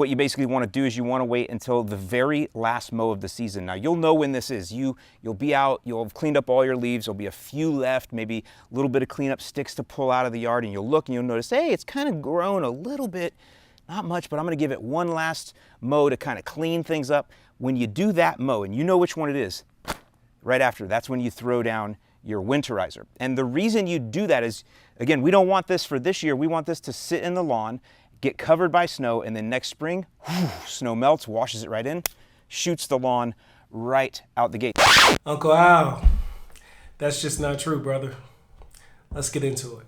what you basically want to do is you want to wait until the very last mow of the season. Now you'll know when this is. You'll be out, you'll have cleaned up all your leaves, there'll be a few left, maybe a little bit of cleanup sticks to pull out of the yard, and you'll look and you'll notice, hey, it's kind of grown a little bit, not much, but I'm going to give it one last mow to kind of clean things up. When you do that mow, and you know which one it is, right after, that's when you throw down your winterizer. And the reason you do that is, again, we don't want this for this year. We want this to sit in the lawn, get covered by snow, and then next spring, snow melts, washes it right in, shoots the lawn right out the gate. Uncle Al, that's just not true, brother. Let's get into it.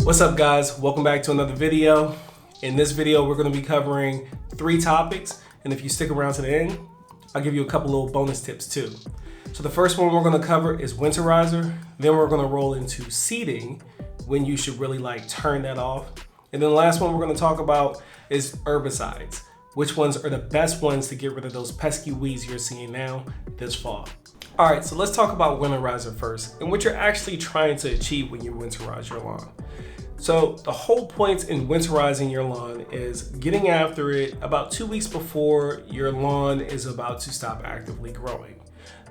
What's up, guys? Welcome back to another video. In this video, we're going to be covering 3 topics, and if you stick around to the end, I'll give you a couple little bonus tips too. So the first one we're going to cover is winterizer. Then we're going to roll into seeding, when you should really turn that off. And then the last one we're going to talk about is herbicides. Which ones are the best ones to get rid of those pesky weeds you're seeing now this fall. All right, so let's talk about winterizer first, and what you're actually trying to achieve when you winterize your lawn. So the whole point in winterizing your lawn is getting after it about 2 weeks before your lawn is about to stop actively growing.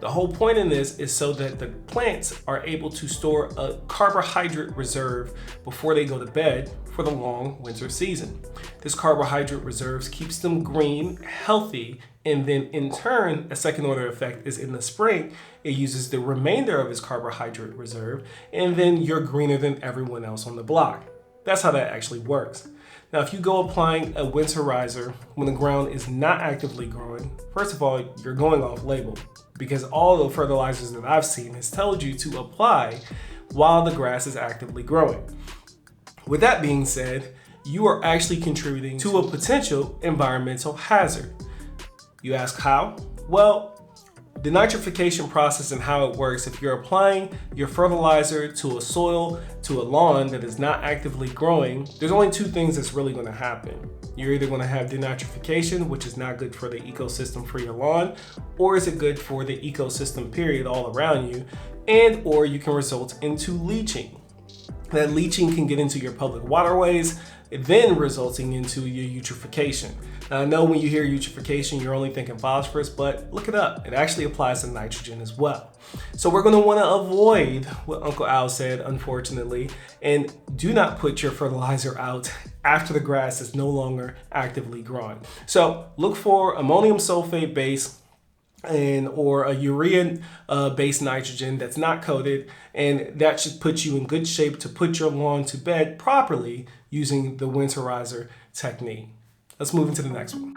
The whole point in this is so that the plants are able to store a carbohydrate reserve before they go to bed for the long winter season. This carbohydrate reserves keeps them green, healthy, and then in turn, a second order effect is in the spring, it uses the remainder of its carbohydrate reserve, and then you're greener than everyone else on the block. That's how that actually works. Now, if you go applying a winterizer when the ground is not actively growing, first of all, you're going off label, because all the fertilizers that I've seen has told you to apply while the grass is actively growing. With that being said, you are actually contributing to a potential environmental hazard. You ask how? Well, the nitrification process and how it works, if you're applying your fertilizer to a soil, to a lawn that is not actively growing, there's only 2 things that's really going to happen. You're either going to have denitrification, which is not good for the ecosystem for your lawn, or is it good for the ecosystem period all around you, and or you can result into leaching. That leaching can get into your public waterways, then resulting into your eutrophication. Now, I know when you hear eutrophication, you're only thinking phosphorus, but look it up. It actually applies to nitrogen as well. So we're going to want to avoid what Uncle Al said, unfortunately, and do not put your fertilizer out after the grass is no longer actively growing. So look for ammonium sulfate base or a urea based nitrogen that's not coated, and that should put you in good shape to put your lawn to bed properly using the winterizer technique. Let's move into the next one.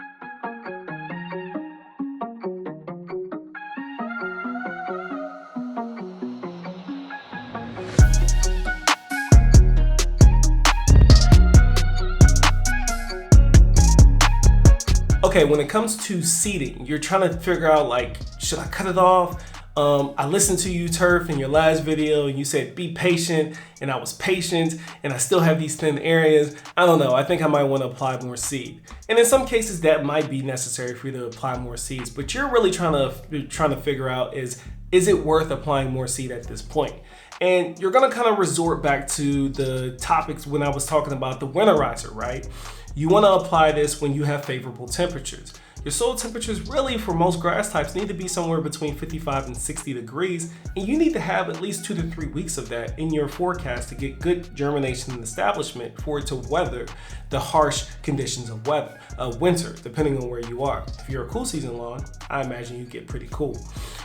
Okay, when it comes to seeding, you're trying to figure out should I cut it off? I listened to you, Turf, in your last video, and you said be patient, and I was patient, and I still have these thin areas. I don't know, I think I might want to apply more seed. And in some cases that might be necessary for you to apply more seeds, but you're really trying to figure out is it worth applying more seed at this point? And you're gonna kind of resort back to the topics when I was talking about the winterizer, right? You want to apply this when you have favorable temperatures. Your soil temperatures really for most grass types need to be somewhere between 55 and 60 degrees, and you need to have at least 2 to 3 weeks of that in your forecast to get good germination and establishment for it to weather the harsh conditions of winter, depending on where you are. If you're a cool season lawn, I imagine you get pretty cool.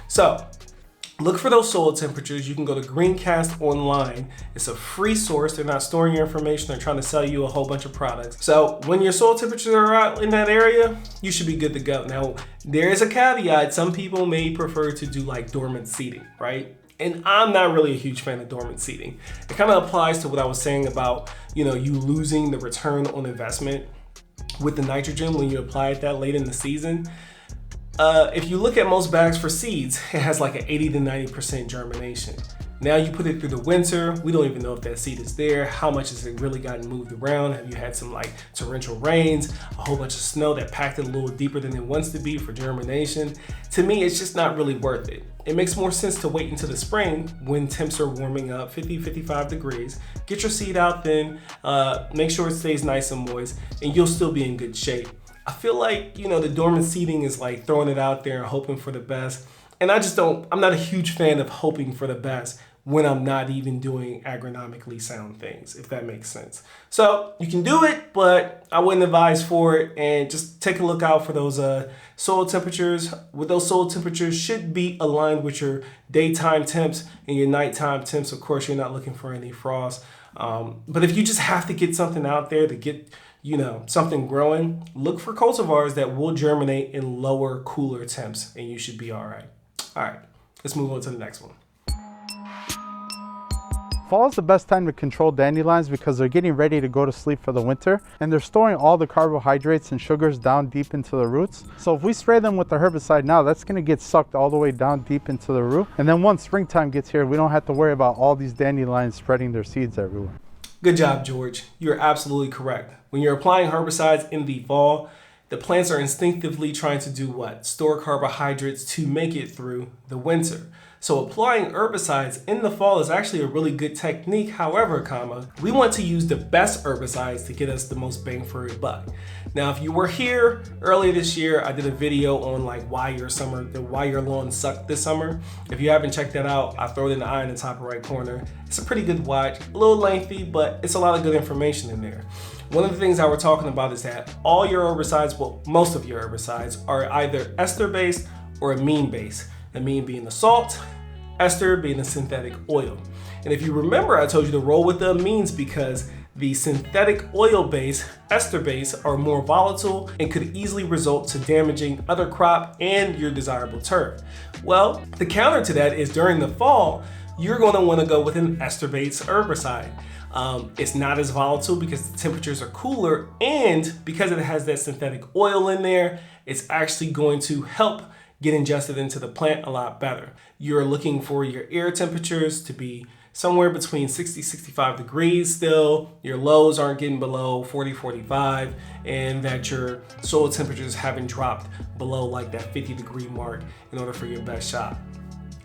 So look for those soil temperatures. You can go to Greencast online. It's a free source. They're not storing your information. They're trying to sell you a whole bunch of products. So when your soil temperatures are out in that area, you should be good to go. Now, there is a caveat. Some people may prefer to do dormant seeding, right? And I'm not really a huge fan of dormant seeding. It kind of applies to what I was saying about, you losing the return on investment with the nitrogen when you apply it that late in the season. If you look at most bags for seeds, it has an 80 to 90% germination. Now you put it through the winter. We don't even know if that seed is there. How much has it really gotten moved around? Have you had some like torrential rains, a whole bunch of snow that packed it a little deeper than it wants to be for germination? To me, it's just not really worth it. It makes more sense to wait until the spring when temps are warming up, 50, 55 degrees. Get your seed out then, make sure it stays nice and moist, and you'll still be in good shape. I feel like, you know, the dormant seeding is like throwing it out there and hoping for the best. And I'm not a huge fan of hoping for the best when I'm not even doing agronomically sound things, if that makes sense. So you can do it, but I wouldn't advise for it, and just take a look out for those soil temperatures. With those soil temperatures should be aligned with your daytime temps and your nighttime temps. Of course, you're not looking for any frost. But if you just have to get something out there to get, you know, something growing, look for cultivars that will germinate in lower, cooler temps, and you should be all right. All right, let's move on to the next one. Fall is the best time to control dandelions because they're getting ready to go to sleep for the winter, and they're storing all the carbohydrates and sugars down deep into the roots. So if we spray them with the herbicide now, that's going to get sucked all the way down deep into the root. And then once springtime gets here, we don't have to worry about all these dandelions spreading their seeds everywhere. Good job, George. You're absolutely correct. When you're applying herbicides in the fall, the plants are instinctively trying to do what? Store carbohydrates to make it through the winter. So applying herbicides in the fall is actually a really good technique. However, we want to use the best herbicides to get us the most bang for your buck. Now, if you were here earlier this year, I did a video on like why your lawn sucked this summer. If you haven't checked that out, I throw it in the eye in the top right corner. It's a pretty good watch, a little lengthy, but it's a lot of good information in there. One of the things that we're talking about is that all your herbicides, well, most of your herbicides are either ester-based or amine-based. Amine being the salt, ester being the synthetic oil. And if you remember, I told you to roll with the amines because the synthetic oil base, ester base, are more volatile and could easily result to damaging other crop and your desirable turf. Well, the counter to that is during the fall, you're going to want to go with an ester-based herbicide. It's not as volatile because the temperatures are cooler, and because it has that synthetic oil in there, it's actually going to help get ingested into the plant a lot better. You're looking for your air temperatures to be somewhere between 60, 65 degrees still. Your lows aren't getting below 40, 45, and that your soil temperatures haven't dropped below like that 50-degree mark in order for your best shot.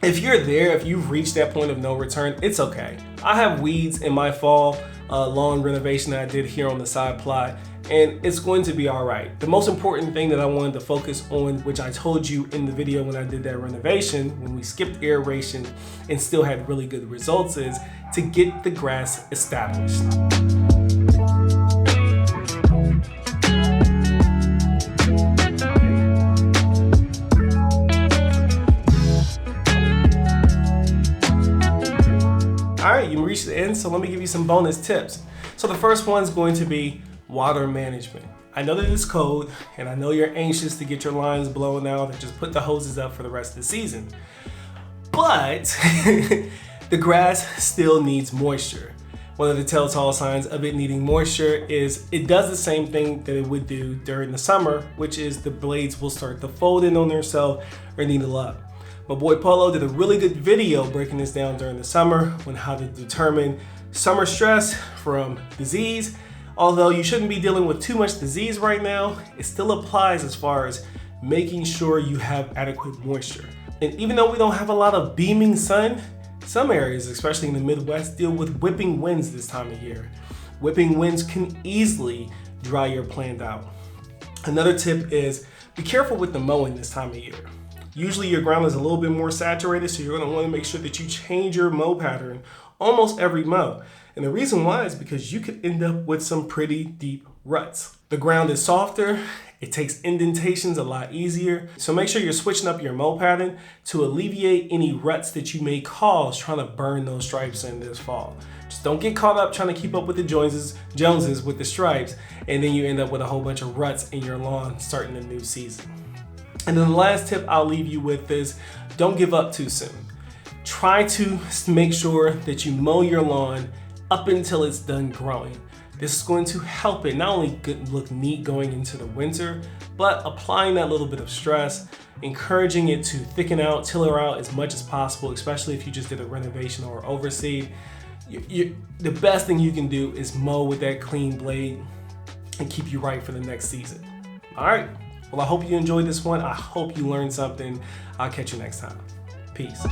If you're there, if you've reached that point of no return, it's okay. I have weeds in my fall lawn renovation that I did here on the side plot, and it's going to be all right. The most important thing that I wanted to focus on, which I told you in the video when I did that renovation, when we skipped aeration and still had really good results, is to get the grass established. All right, you reached the end, so let me give you some bonus tips. So the first one is going to be water management. I know that it's cold, and I know you're anxious to get your lines blown out and just put the hoses up for the rest of the season. But the grass still needs moisture. One of the telltale signs of it needing moisture is it does the same thing that it would do during the summer, which is the blades will start to fold in on themselves or needle up. My boy Polo did a really good video breaking this down during the summer on how to determine summer stress from disease. Although you shouldn't be dealing with too much disease right now, it still applies as far as making sure you have adequate moisture. And even though we don't have a lot of beaming sun, some areas, especially in the Midwest, deal with whipping winds this time of year. Whipping winds can easily dry your plant out. Another tip is be careful with the mowing this time of year. Usually your ground is a little bit more saturated, so you're going to want to make sure that you change your mow pattern almost every mow. And the reason why is because you could end up with some pretty deep ruts. The ground is softer, it takes indentations a lot easier, so make sure you're switching up your mow pattern to alleviate any ruts that you may cause trying to burn those stripes in this fall. Just don't get caught up trying to keep up with the Joneses with the stripes, and then you end up with a whole bunch of ruts in your lawn starting the new season. And then the last tip I'll leave you with is don't give up too soon. Try to make sure that you mow your lawn up until it's done growing. This is going to help it not only look neat going into the winter, but applying that little bit of stress, encouraging it to thicken out, tiller out as much as possible, especially if you just did a renovation or overseed. The best thing you can do is mow with that clean blade and keep you right for the next season. All right, well, I hope you enjoyed this one. I hope you learned something. I'll catch you next time. Peace.